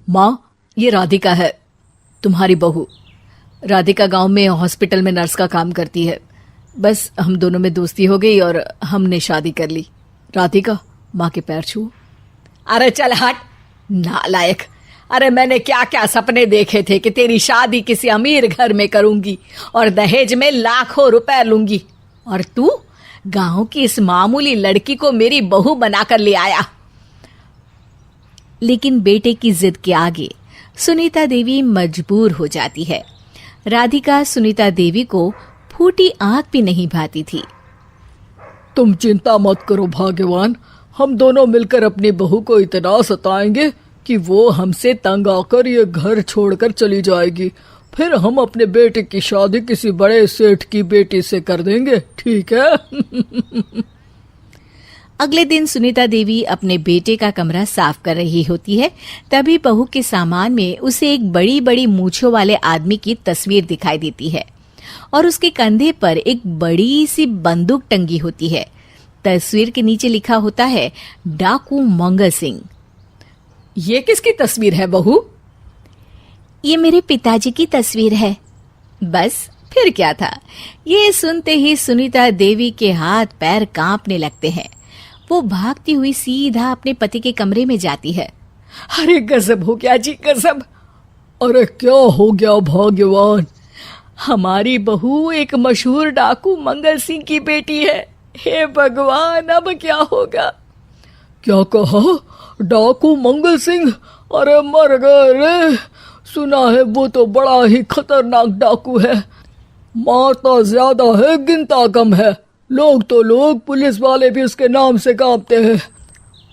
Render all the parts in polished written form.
माँ, ये राधिका है, तुम्हारी बहू। राधिका गांव में हॉस्पिटल में नर्स का काम करती है। बस हम दोनों में दोस्ती हो गई और हमने शादी कर ली। राधिका, माँ के पैर छू। अरे चल हट नालायक। अरे मैंने क्या क्या सपने देखे थे कि तेरी शादी किसी अमीर घर में करूंगी और दहेज में लाखों रुपए लूंगी, और तू गांव की इस मामूली लड़की को मेरी बहू बनाकर ले आया। लेकिन बेटे की जिद के आगे सुनीता देवी मजबूर हो जाती है। राधिका सुनीता देवी को फूटी आंख भी नहीं भाती थी। तुम चिंता मत करो भाग्यवान, हम दोनों मिलकर अपनी बहू को इतना सताएंगे कि वो हमसे तंग आकर ये घर छोड़कर चली जाएगी। फिर हम अपने बेटे की शादी किसी बड़े सेठ की बेटी से कर देंगे, ठीक है? अगले दिन सुनीता देवी अपने बेटे का कमरा साफ कर रही होती है। तभी बहू के सामान में उसे एक बड़ी बड़ी मूंछों वाले आदमी की तस्वीर दिखाई देती है और उसके कंधे पर एक बड़ी सी बंदूक टंगी होती है। तस्वीर के नीचे लिखा होता है डाकू मंगल सिंह। ये किसकी तस्वीर है बहू? ये मेरे पिताजी की तस्वीर है। बस फिर क्या था। ये सुनते ही सुनीता देवी के हाथ पैर कांपने लगते हैं। वो भागती हुई सीधा अपने पति के कमरे में जाती है। अरे गजब हो गया जी, गजब। अरे क्या हो गया भाग्यवान? हमारी बहू एक मशहूर डाकू मंगल सिंह की बेटी है। हे भगवान, अब क्या होगा? क्या कहा? डाकू मंगल सिंह? अरे मर गए रे। सुना है वो तो बड़ा ही खतरनाक डाकू है, मारता ज्यादा है गिनता कम है। लोग पुलिस वाले भी उसके नाम से कांपते हैं।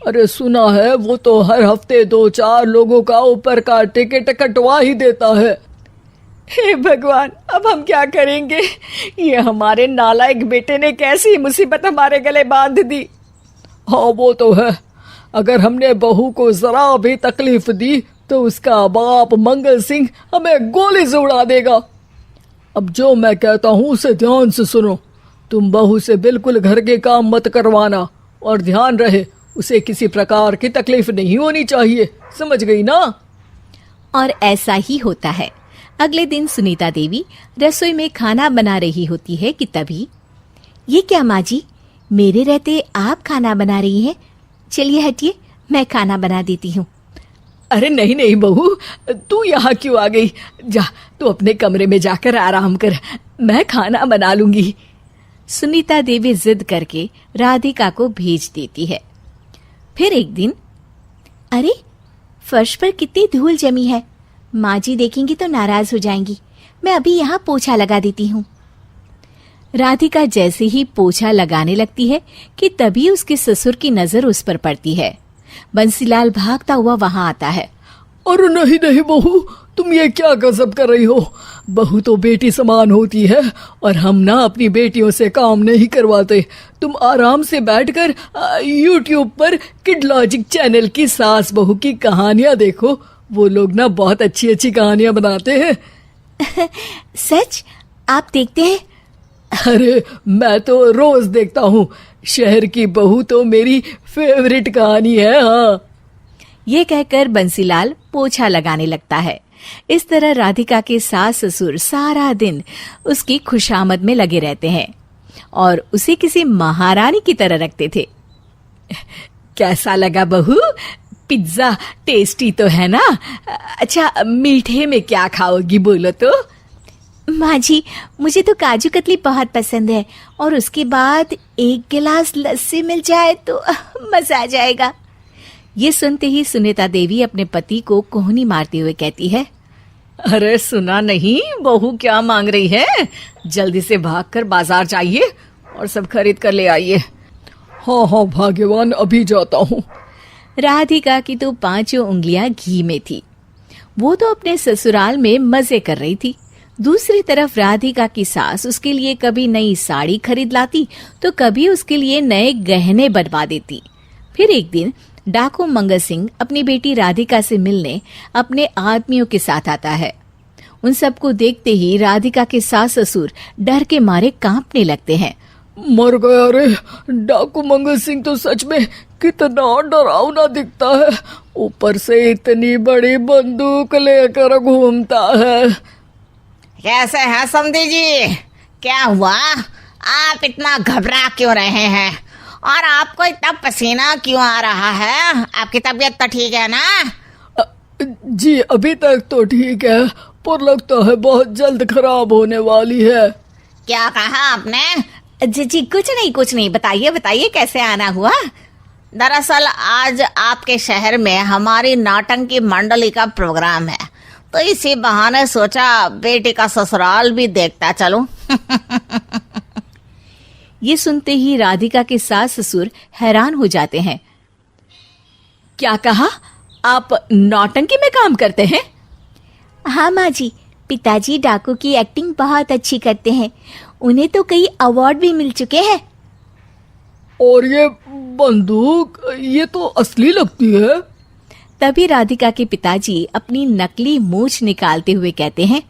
अरे सुना है वो तो हर हफ्ते 2-4 लोगों का ऊपर का टिकट कटवा ही देता है। हे भगवान, अब हम क्या करेंगे? ये हमारे नालायक बेटे ने कैसी मुसीबत हमारे गले बांध दी। हाँ वो तो है, अगर हमने बहू को जरा भी तकलीफ दी तो उसका बाप मंगल सिंह हमें गोली से उड़ा देगा। अब जो मैं कहता हूँ उसे ध्यान से सुनो। तुम बहू से बिल्कुल घर के काम मत करवाना, और ध्यान रहे उसे किसी प्रकार की तकलीफ नहीं होनी चाहिए, समझ गई ना? और ऐसा ही होता है। अगले दिन सुनीता देवी रसोई में खाना बना रही होती है कि तभी, ये क्या माँ जी, मेरे रहते आप खाना बना रही हैं? चलिए हटिए, मैं खाना बना देती हूँ। अरे नहीं नहीं बहू, तू यहाँ क्यों आ गई? जा तू अपने कमरे में जाकर आराम कर, मैं खाना बना लूंगी। सुनीता देवी जिद करके राधिका को भेज देती है। फिर एक दिन, अरे फर्श पर कितनी धूल जमी है, माँ जी देखेंगी तो नाराज हो जाएंगी, मैं अभी यहाँ पोछा लगा देती हूँ। राधिका जैसे ही पोछा लगाने लगती है कि तभी उसके ससुर की नजर उस पर पड़ती है। बंसीलाल भागता हुआ वहां आता है। अरे नहीं नहीं बहू, तुम ये क्या गजब कर रही हो? बहू तो बेटी समान होती है और हम ना अपनी बेटियों से काम नहीं करवाते। तुम आराम से बैठकर यूट्यूब पर किड लॉजिक चैनल की सास बहू की कहानियां देखो। वो लोग ना बहुत अच्छी अच्छी कहानियां बनाते हैं। सच? आप देखते हैं? अरे मैं तो रोज देखता हूँ। शहर की बहू तो मेरी फेवरेट कहानी है। हाँ, ये कहकर बंसीलाल पोछा लगाने लगता है। इस तरह राधिका के सास ससुर सारा दिन उसकी खुशामद में लगे रहते हैं और उसे किसी महारानी की तरह रखते थे। कैसा लगा बहू? पिज्जा टेस्टी तो है ना? अच्छा, मीठे में क्या खाओगी बोलो तो? माँ जी, मुझे तो काजू कतली बहुत पसंद है और उसके बाद 1 गिलास लस्सी मिल जाए तो मजा आ जाएगा। ये सुनते ही सुनीता देवी अपने पति को कोहनी मारते हुए कहती है, अरे सुना नहीं बहू क्या मांग रही है? जल्दी से भागकर बाजार जाइए और सब खरीद कर ले आइए। हाँ हाँ भाग्यवान, अभी जाता हूँ। राधिका की तो 5 उंगलियां घी में थी। वो तो अपने ससुराल में मजे कर रही थी। दूसरी तरफ राधिका की सास उसके लिए कभी नई साड़ी खरीद लाती तो कभी उसके लिए नए गहने बनवा देती। फिर एक दिन डाकू मंगल सिंह अपनी बेटी राधिका से मिलने अपने आदमियों के साथ आता है। उन सबको देखते ही राधिका के सास ससुर डर के मारे कांपने लगते हैं। मर गया रे। डाकू मंगल सिंह तो सच में कितना डरावना दिखता है, ऊपर से इतनी बड़ी बंदूक लेकर घूमता है। कैसे हैं समधी जी? क्या हुआ? आप इतना घबरा क्यों रहे हैं? और आपको इतना पसीना क्यों आ रहा है? आपकी तबीयत तो ठीक है ना? जी अभी तक तो ठीक है, पर लगता है बहुत जल्द खराब होने वाली है। क्या कहा आपने? जी कुछ नहीं, बताइए बताइए कैसे आना हुआ। दरअसल आज आपके शहर में हमारी नाटंकी मंडली का प्रोग्राम है, तो इसी बहाने सोचा बेटी का ससुराल भी देखता चलूं। ये सुनते ही राधिका के सास ससुर हैरान हो जाते हैं। क्या कहा? आप नौटंकी में काम करते हैं? हाँ माँ जी, पिताजी डाकू की एक्टिंग बहुत अच्छी करते हैं, उन्हें तो कई अवार्ड भी मिल चुके हैं। और ये बंदूक, ये तो असली लगती है। तभी राधिका के पिताजी अपनी नकली मूंछ निकालते हुए कहते हैं,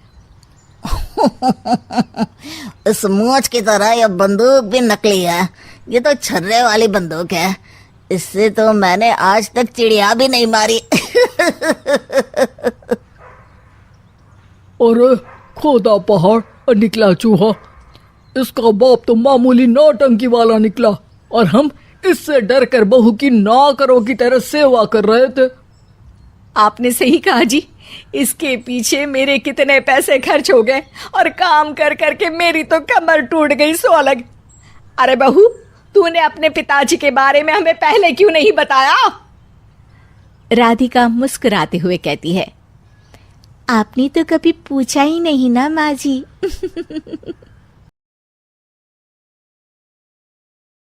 इस मूंछ की तरह यह बंदूक भी नकली है। ये तो छर्रे वाली बंदूक है, इससे तो मैंने आज तक चिड़िया भी नहीं मारी। और खोदा पहाड़ और निकला चूहा। इसका बाप तो मामूली नौटंकी वाला निकला, और हम इससे डर कर बहू की नौकरों की तरह सेवा कर रहे थे। आपने सही कहा जी, इसके पीछे मेरे कितने पैसे खर्च हो गए, और काम कर करके मेरी तो कमर टूट गई सो अलग। अरे बहू, तूने अपने पिताजी के बारे में हमें पहले क्यों नहीं बताया? राधिका मुस्कुराते हुए कहती है, आपने तो कभी पूछा ही नहीं ना माँ जी।